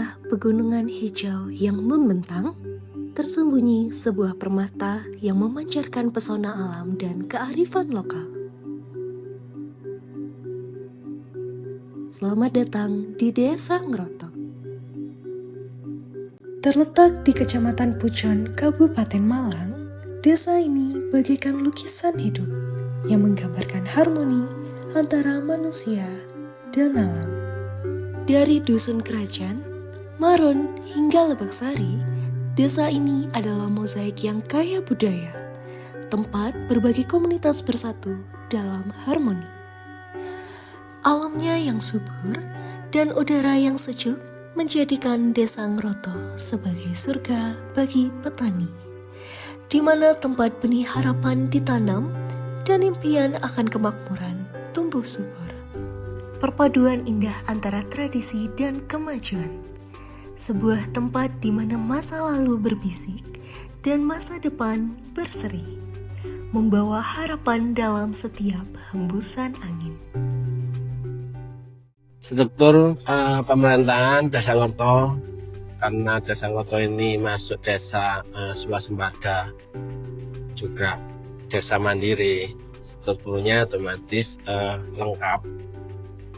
tengah pegunungan hijau yang membentang, tersembunyi sebuah permata yang memancarkan pesona alam dan kearifan lokal. Selamat datang di Desa Ngroto. Terletak di Kecamatan Pucon, Kabupaten Malang, desa ini bagaikan lukisan hidup yang menggambarkan harmoni antara manusia dan alam. Dari dusun kerajaan, Maron hingga Lebak Sari, desa ini adalah mozaik yang kaya budaya, tempat berbagai komunitas bersatu dalam harmoni. Alamnya yang subur dan udara yang sejuk menjadikan Desa Ngroto sebagai surga bagi petani, di mana tempat benih harapan ditanam dan impian akan kemakmuran tumbuh subur. Perpaduan indah antara tradisi dan kemajuan. Sebuah tempat di mana masa lalu berbisik dan masa depan berseri, membawa harapan dalam setiap hembusan angin. Struktur pemerintahan Desa Ngroto, karena Desa Ngroto ini masuk desa swasembada, juga desa mandiri, strukturnya otomatis lengkap.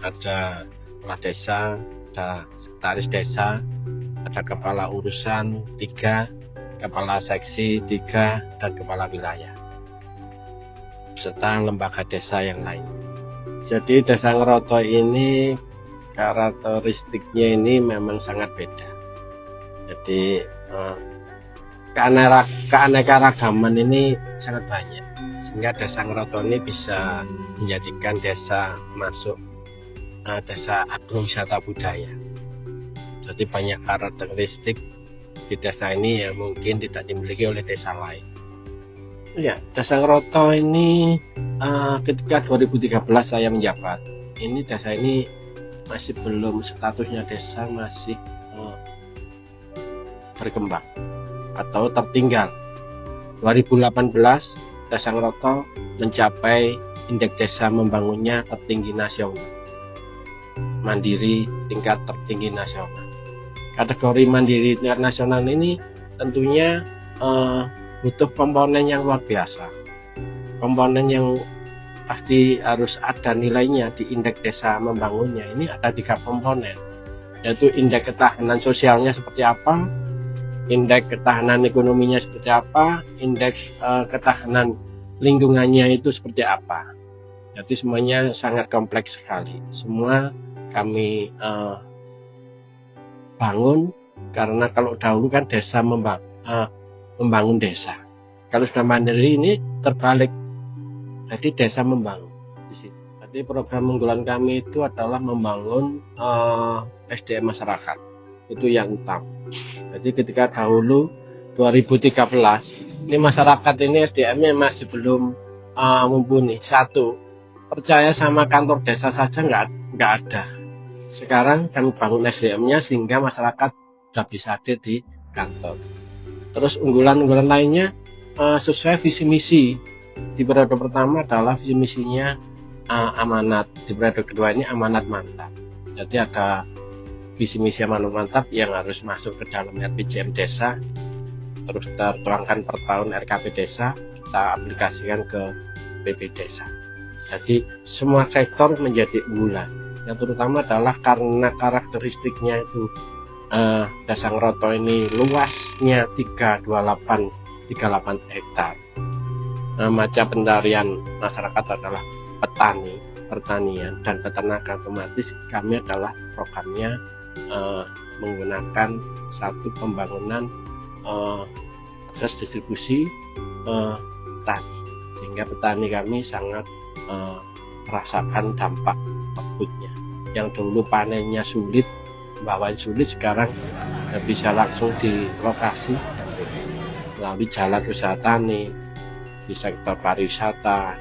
Ada kepala desa, ada sekretaris desa, ada kepala urusan 3, kepala seksi 3, dan kepala wilayah, serta lembaga desa yang lain. Jadi Desa Ngroto ini karakteristiknya ini memang sangat beda. Jadi keanekaragaman ini sangat banyak, sehingga Desa Ngroto ini bisa menjadikan desa masuk desa agrowisata budaya. Jadi banyak karakteristik di desa ini yang mungkin tidak dimiliki oleh desa lain. Ya, Desa Ngroto ini ketika 2013 saya menjabat, ini desa ini masih belum statusnya desa, masih berkembang atau tertinggal. 2018 Desa Ngroto mencapai indeks desa membangunnya tertinggi nasional, mandiri tingkat tertinggi nasional. Kategori mandiri tingkat nasional ini tentunya butuh komponen yang luar biasa, komponen yang pasti harus ada nilainya di indeks desa membangunnya. Ini ada 3 komponen, yaitu indeks ketahanan sosialnya seperti apa, indeks ketahanan ekonominya seperti apa, indeks ketahanan lingkungannya itu seperti apa. Jadi semuanya sangat kompleks sekali. Semua kami bangun, karena kalau dahulu kan desa membangun desa. Kalau sudah mandiri ini terbalik, jadi desa membangun di sini. Jadi program unggulan kami itu adalah membangun SDM masyarakat, itu yang utama. Jadi ketika dahulu 2013 ini masyarakat ini SDM-nya masih belum mumpuni. Satu, percaya sama kantor desa saja nggak ada. Sekarang kami bangun SDM-nya sehingga masyarakat sudah bisa hadir di kantor. Terus unggulan-unggulan lainnya sesuai visi misi. Di periode pertama adalah visi misinya amanat, di periode kedua ini amanat mantap. Jadi ada visi misi amanat mantap yang harus masuk ke dalam RPJM desa, terus tertuangkan per tahun RKP desa, kita aplikasikan ke PP desa. Jadi semua sektor menjadi unggulan. Yang terutama adalah karena karakteristiknya itu Desa Ngroto ini luasnya 38 hektar. Mata pencarian masyarakat adalah pertanian dan peternakan. Otomatis kami adalah programnya menggunakan satu pembangunan distribusi petani, sehingga petani kami sangat merasakan dampak outputnya. Yang dulu panennya sulit, bawain sulit, sekarang bisa langsung di lokasi melalui jalan usaha tani, di sektor pariwisata,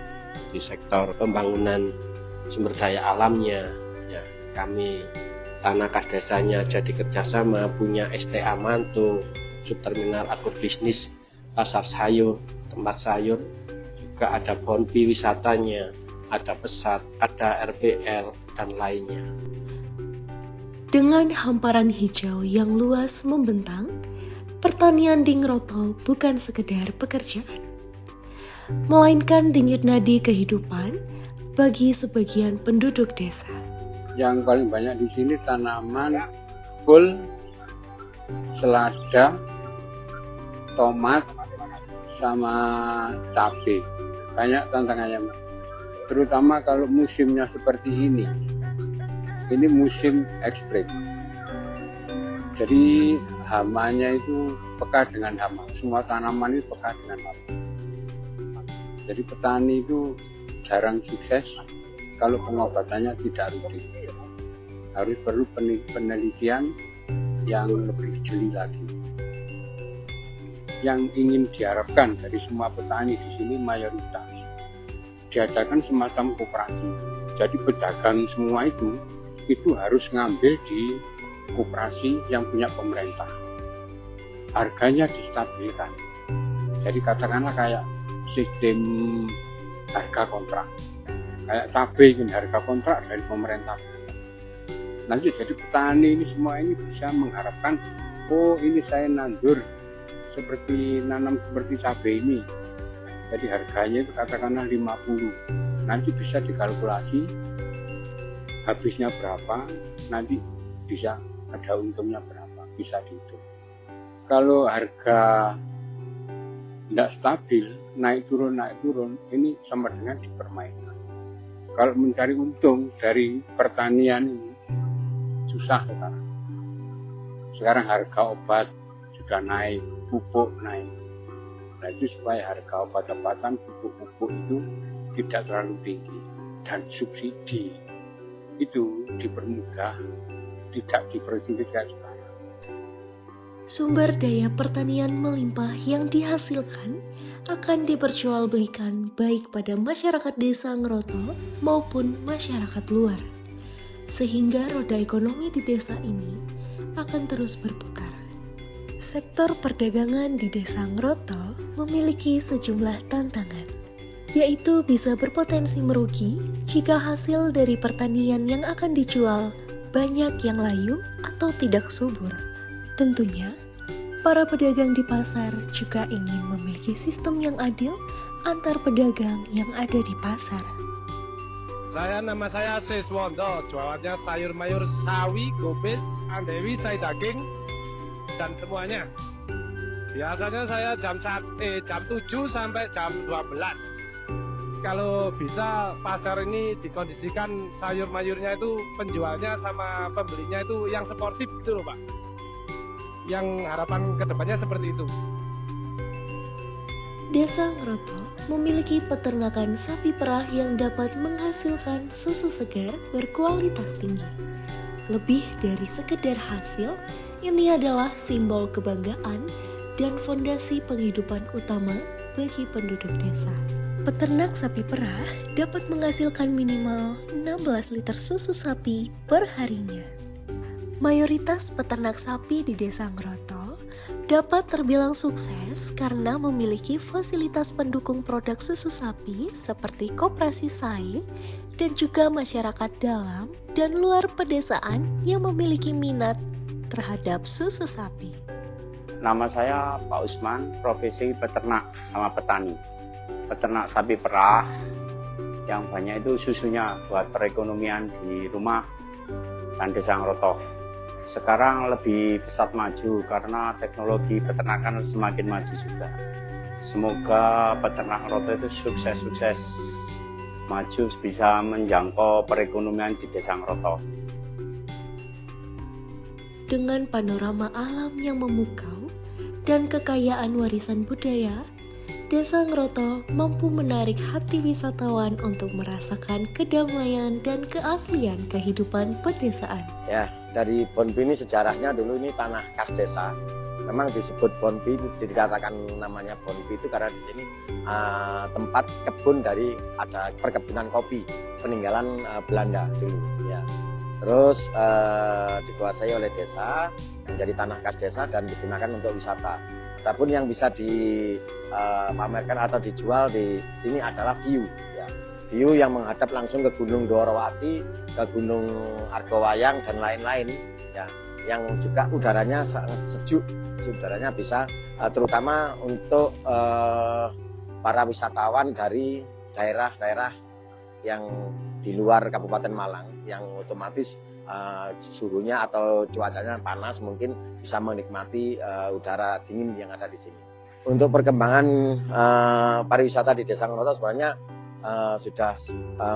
di sektor pembangunan sumber daya alamnya. Ya, kami Tanah Kas Desanya jadi kerjasama, punya STA Mantung, subterminal agrobisnis, pasar sayur, tempat sayur, juga ada bonpi wisatanya, ada pesat, ada RPL, dan lainnya. Dengan hamparan hijau yang luas membentang, pertanian di Ngroto bukan sekedar pekerjaan, melainkan denyut nadi kehidupan bagi sebagian penduduk desa. Yang paling banyak di sini tanaman kol, selada, tomat, sama cabai. Banyak tantangannya, Mas. Terutama kalau musimnya seperti ini. Ini musim ekstrim. Jadi hamanya itu peka dengan hama. Semua tanaman itu peka dengan hama. Jadi petani itu jarang sukses kalau pengobatannya tidak rutin. Harus perlu penelitian yang lebih jeli lagi. Yang ingin diharapkan dari semua petani di sini mayoritas diadakan semacam koperasi. Jadi pedagang semua itu harus ngambil di koperasi yang punya pemerintah. Harganya distabilkan. Jadi katakanlah kayak sistem harga kontrak. Kayak cabai ini harga kontrak dari pemerintah. Nanti jadi petani ini semua ini bisa mengharapkan, oh ini saya nandur seperti nanam seperti cabai ini. Jadi harganya itu katakanlah 50. Nanti bisa dikalkulasi habisnya berapa, nanti bisa ada untungnya berapa, bisa dihitung. Kalau harga tidak stabil, naik turun, ini sama dengan dipermainkan. Kalau mencari untung dari pertanian ini susah sekarang. Sekarang harga obat sudah naik, pupuk naik. Nah itu supaya harga obat-obatan, pupuk-pupuk itu tidak terlalu tinggi dan subsidi itu dipermudah, tidak dipersulit kayak sekarang. Sumber daya pertanian melimpah yang dihasilkan akan diperjualbelikan baik pada masyarakat desa Ngroto maupun masyarakat luar, sehingga roda ekonomi di desa ini akan terus berputar. Sektor perdagangan di desa Ngroto memiliki sejumlah tantangan, yaitu bisa berpotensi merugi jika hasil dari pertanian yang akan dijual banyak yang layu atau tidak subur. Tentunya, para pedagang di pasar juga ingin memiliki sistem yang adil antar pedagang yang ada di pasar. Nama saya Siswondo, jualannya sayur mayur sawi, gobis, andewi, sai daging, dan semuanya. Biasanya saya jam 7 sampai jam 12. Kalau bisa pasar ini dikondisikan sayur mayurnya itu penjualnya sama pembelinya itu yang sportif gitu loh Pak. Yang harapan kedepannya seperti itu. Desa Ngroto memiliki peternakan sapi perah yang dapat menghasilkan susu segar berkualitas tinggi. Lebih dari sekedar hasil, ini adalah simbol kebanggaan dan fondasi penghidupan utama bagi penduduk desa. Peternak sapi perah dapat menghasilkan minimal 16 liter susu sapi per harinya. Mayoritas peternak sapi di desa Ngroto dapat terbilang sukses karena memiliki fasilitas pendukung produk susu sapi seperti koperasi SAE dan juga masyarakat dalam dan luar pedesaan yang memiliki minat terhadap susu sapi. Nama saya Pak Usman, profesi peternak sama petani. Peternak sapi perah yang banyak itu susunya buat perekonomian di rumah dan desa Ngroto. Sekarang lebih pesat maju karena teknologi peternakan semakin maju juga. Semoga peternak Ngroto itu sukses maju bisa menjangkau perekonomian di desa Ngroto. Dengan panorama alam yang memukau dan kekayaan warisan budaya, Desa Ngroto mampu menarik hati wisatawan untuk merasakan kedamaian dan keaslian kehidupan pedesaan. Ya, dari Bonpi ini sejarahnya dulu ini tanah kas desa. Memang disebut Bonpi, dikatakan namanya Bonpi itu karena di sini tempat kebun dari ada perkebunan kopi peninggalan Belanda dulu. Ya. Terus dikuasai oleh desa, menjadi tanah kas desa dan digunakan untuk wisata. Adapun yang bisa dipamerkan atau dijual di sini adalah view. Ya. view yang menghadap langsung ke Gunung Dwarawati, ke Gunung Argowayang dan lain-lain ya, yang juga udaranya sangat sejuk, udaranya bisa terutama untuk para wisatawan dari daerah-daerah yang di luar Kabupaten Malang yang otomatis suhunya atau cuacanya panas, mungkin bisa menikmati udara dingin yang ada di sini. Untuk perkembangan pariwisata di Desa Ngroto sebenarnya sudah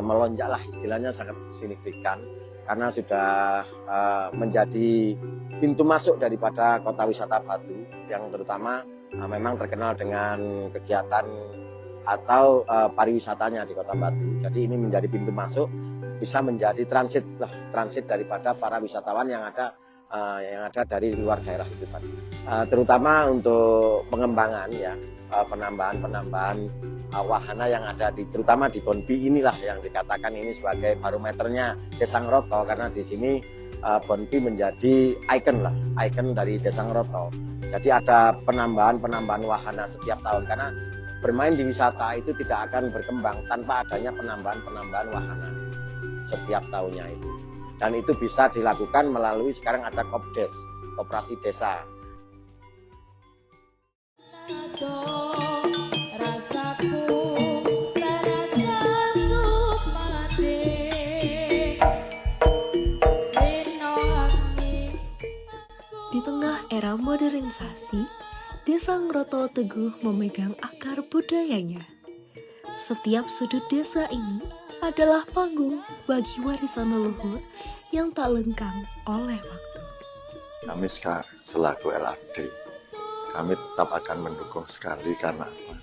melonjak lah, istilahnya sangat signifikan karena sudah menjadi pintu masuk daripada kota wisata Batu yang terutama memang terkenal dengan kegiatan atau pariwisatanya di kota Batu. Jadi ini menjadi pintu masuk, bisa menjadi transit daripada para wisatawan yang ada dari luar daerah itu tadi. Terutama untuk pengembangan ya, penambahan wahana yang ada terutama di Bonpi inilah yang dikatakan ini sebagai barometernya Desa Ngroto, karena di sini Bonpi menjadi ikon dari Desa Ngroto. Jadi ada penambahan wahana setiap tahun, karena bermain di wisata itu tidak akan berkembang tanpa adanya penambahan wahana setiap tahunnya itu. Dan itu bisa dilakukan melalui sekarang ada Kopdes, Koperasi Desa. Di tengah era modernisasi, Desa Ngroto teguh memegang akar budayanya. Setiap sudut desa ini adalah panggung bagi warisan leluhur yang tak lekang oleh waktu. Kami selaku LAD, kami tetap akan mendukung sekali karena apa?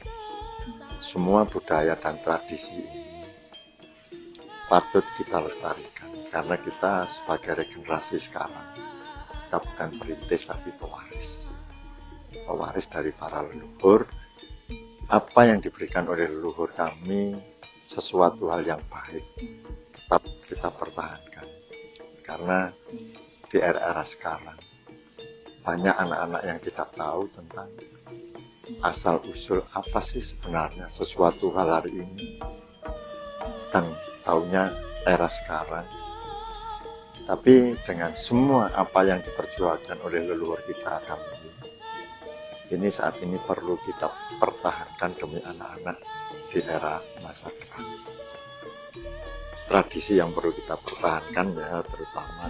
Semua budaya dan tradisi ini patut kita lestarikan, karena kita sebagai regenerasi sekarang, kita bukan perintis tapi pewaris dari para leluhur. Apa yang diberikan oleh leluhur kami sesuatu hal yang baik tetap kita pertahankan, karena di era sekarang banyak anak-anak yang tidak tahu tentang asal usul apa sih sebenarnya sesuatu hal hari ini, dan taunya era sekarang. Tapi dengan semua apa yang diperjuangkan oleh leluhur kita dahulu, ini saat ini perlu kita pertahankan demi anak-anak di era masa depan. Tradisi yang perlu kita pertahankan ya, terutama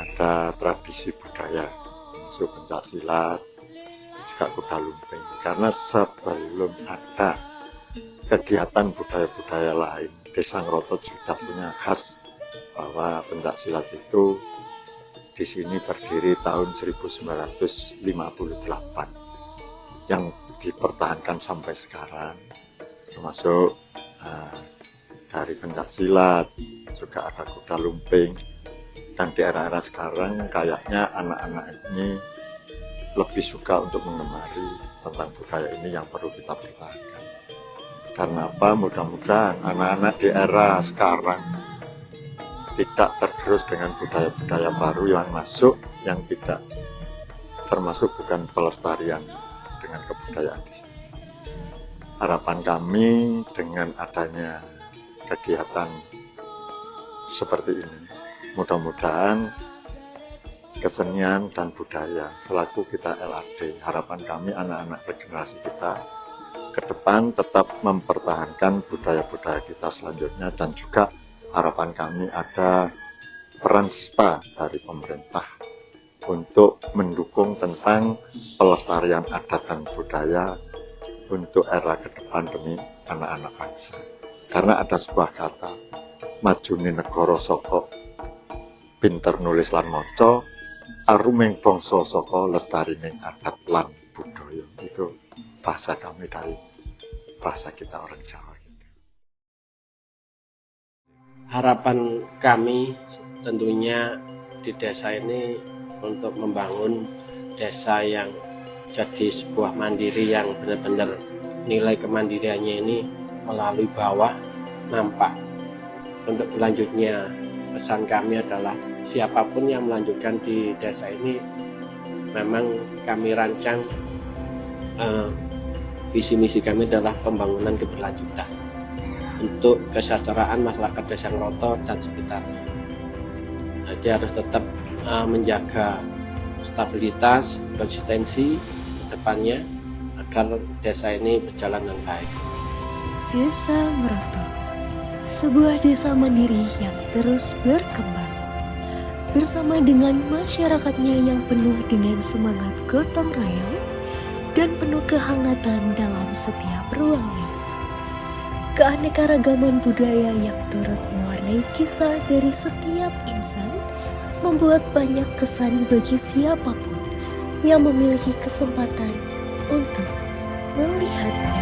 ada tradisi budaya, pencak silat, juga kuda lumping. Karena sebelum ada kegiatan budaya-budaya lain, Desa Ngroto juga punya khas bahwa pencak silat itu di sini berdiri tahun 1958 yang dipertahankan sampai sekarang, termasuk dari pencak silat, juga ada kuda lumping. Dan di era-era sekarang kayaknya anak-anak ini lebih suka untuk mengemari tentang budaya ini yang perlu kita pertahankan. Karena apa? Mudah-mudahan anak-anak di era sekarang tidak tergerus dengan budaya-budaya baru yang masuk, yang tidak termasuk bukan pelestarian dengan kebudayaan di sini. Harapan kami dengan adanya kegiatan seperti ini, mudah-mudahan kesenian dan budaya selaku kita LAD, harapan kami anak-anak regenerasi kita ke depan tetap mempertahankan budaya-budaya kita selanjutnya, dan juga harapan kami ada peran serta dari pemerintah untuk mendukung tentang pelestarian adat dan budaya untuk era ke depan demi anak-anak bangsa. Karena ada sebuah kata, majune negara saka pinter nulis lan maca, aruming bangsa saka lestarining adat lan budaya. Itu bahasa kami dari bahasa kita orang Jawa. Harapan kami tentunya di desa ini untuk membangun desa yang jadi sebuah mandiri yang benar-benar nilai kemandiriannya ini melalui bawah nampak. Untuk selanjutnya pesan kami adalah siapapun yang melanjutkan di desa ini, memang kami rancang visi misi kami adalah pembangunan keberlanjutan. untuk kesejahteraan masyarakat Desa Ngroto dan sekitarnya. Jadi harus tetap menjaga stabilitas, konsistensi ke depannya agar desa ini berjalan dengan baik. Desa Ngroto, sebuah desa mandiri yang terus berkembang. Bersama dengan masyarakatnya yang penuh dengan semangat gotong royong dan penuh kehangatan dalam setiap ruangnya. Keanekaragaman budaya yang turut mewarnai kisah dari setiap insan membuat banyak kesan bagi siapapun yang memiliki kesempatan untuk melihatnya.